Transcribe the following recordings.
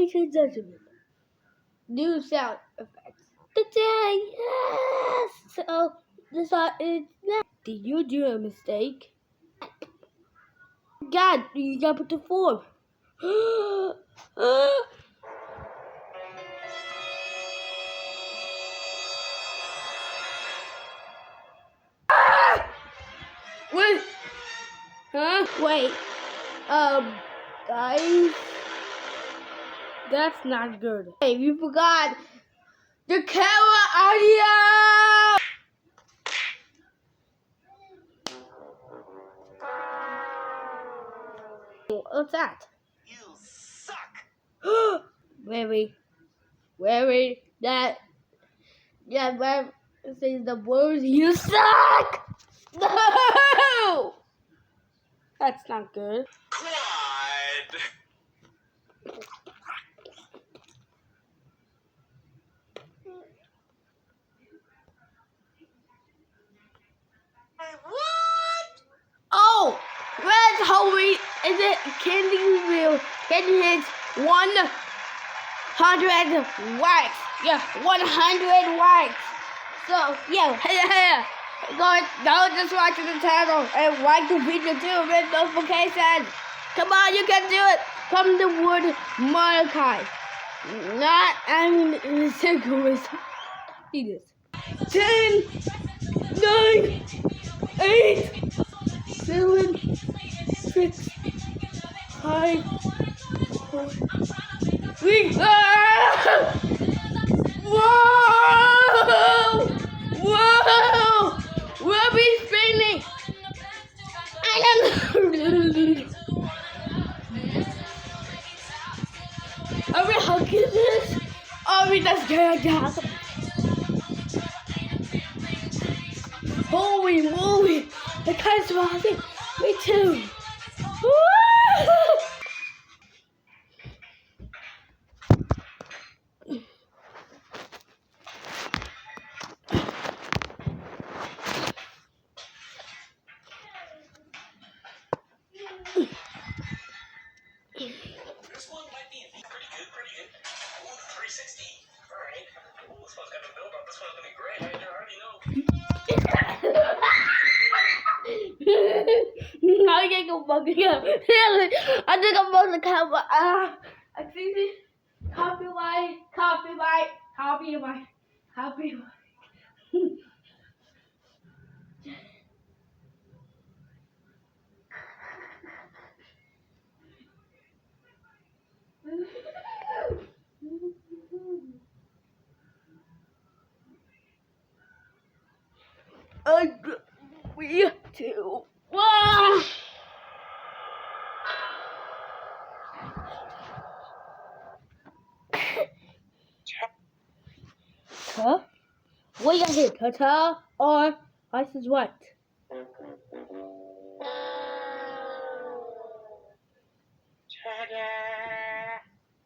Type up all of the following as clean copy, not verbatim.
ladies and gentlemen, new sound effects. Today, yes! So, this is next. Did you do a mistake? God, you got put the form. Wait. Huh? Wait. Guys. That's not good. Hey, you forgot the camera audio! What's that? You suck! Wait. That where it says the words you suck! No! That's not good. Quad! What? Oh! Red Halloween is it candy wheel? Candy hits 100 likes. Yeah, 100 likes. So yeah, go just watch the channel and like the video too with notifications. Come on, you can do it. From the word Malachi. Not in the circle. See this. 10, 9, 8, 7, 6, 5, 4, 3. Whoa! Ruby's spinning. I don't know. Are we hugging this? Are we just gonna get? Holy moly! The kite's rising. Me too. This one might be pretty good. Ooh, 360. Alright. Ooh, this one's got a build up. This one's gonna be great. I already know. I can't go fucking up. I think I'm supposed to cover. Excuse me. Copyright. We too. Huh? What you got here? Ta-ta or Ice is White?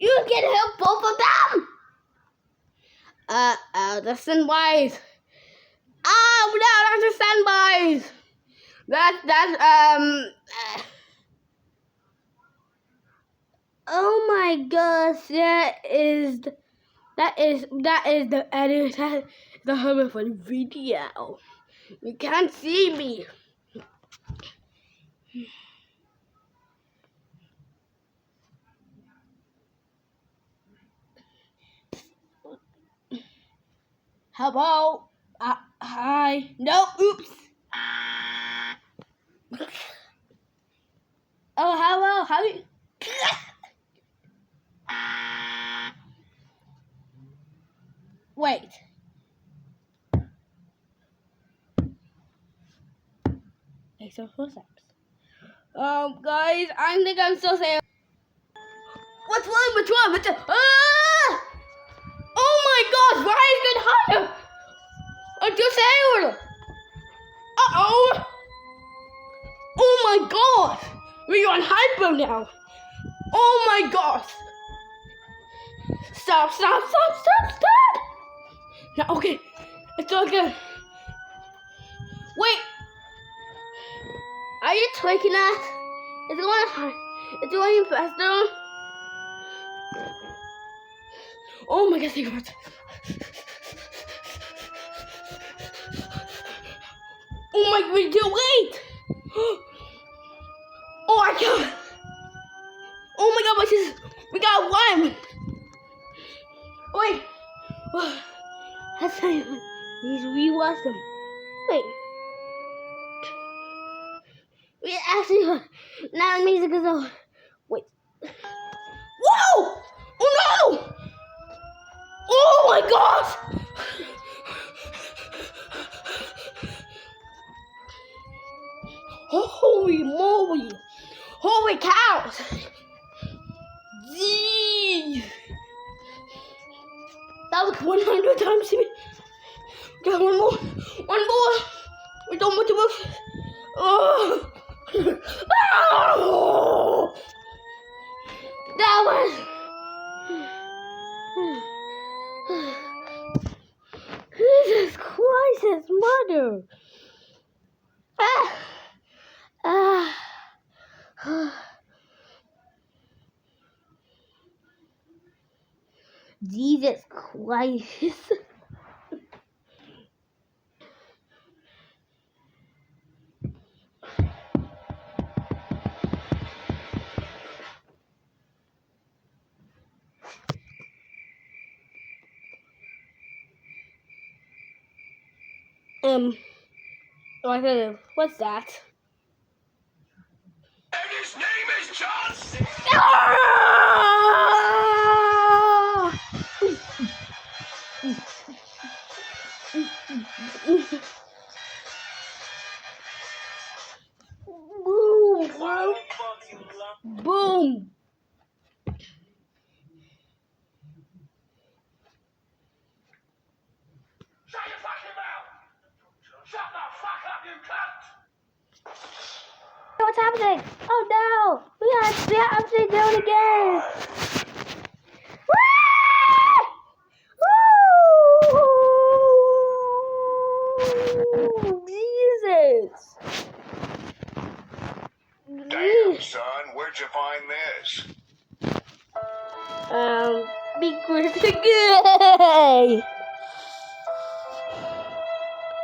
You can help both of them! The sunrise. Oh no, that's a sunrise. Oh my gosh, that is the edit. That is the home for the video. You can't see me. How about hi? No, oops. Oh, hello. How you? Wait. Okay, so 4 seconds. Guys, I think I'm so sad. Which one? Ah! Oh my gosh, why is it higher? I just sailed. Uh-oh. Oh my gosh. We're on hyper now. Oh my gosh. Stop. No, okay. It's all good. Wait. Are you tweaking us? It's going faster. Oh my god, cigarettes. Oh my god, we're too late. Oh my god. Oh my god, what's this? We got one. Wait. That's not even. We lost them. Wait. We actually. Now the music is over. Wait. Whoa! Oh no! Oh my gosh! Holy moly! Holy cows! Jeez! That was 100 times. Got one more. One more. We don't want to move. Oh! Oh! That was. Jesus Christ, his mother. Jesus Christ. What's that? And his name is John C. Boom, bro. Boom. Shut your fucking mouth! Shut the fuck up, you cunt! What's happening? Oh no! We have to do it again! Woo! Jesus! Damn, son, where'd you find this? Be gay!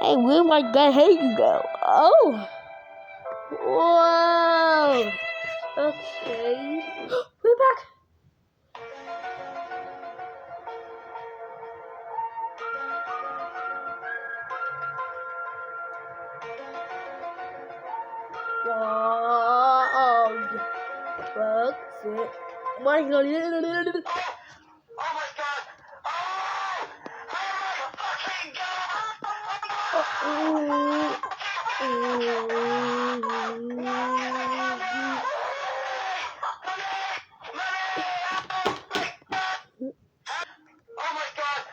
Hey, where my guy Hayden go? Oh! Whoa! Okay. We're back! Whoa! Fuck it. What is going on? Oh my god! Oh! Oh my fucking Oh my god! Oh! Oh my fucking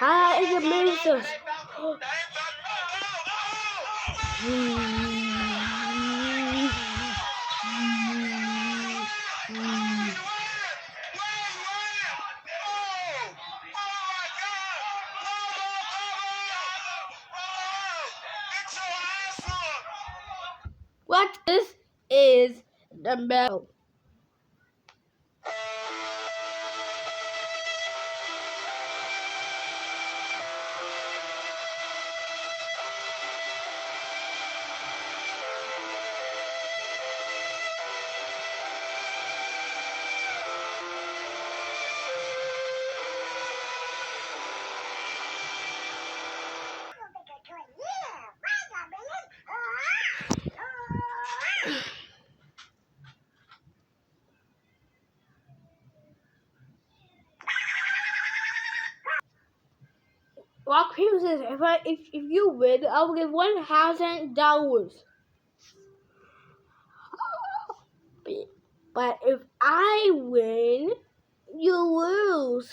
Ah, it's a monster. What this is the bell. Rock paper scissors. If you win, I will give $1,000. But if I win, you lose.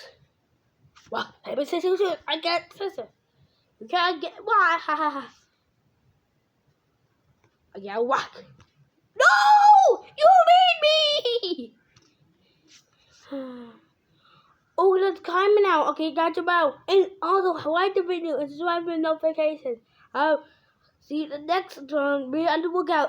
Rock paper scissors. I get scissors. You can't get why? I get rock. No! You beat me! Oh, that's coming now. Okay, got your bell. And also, like the video and subscribe for notifications. I'll see you the next one. Be on the lookout.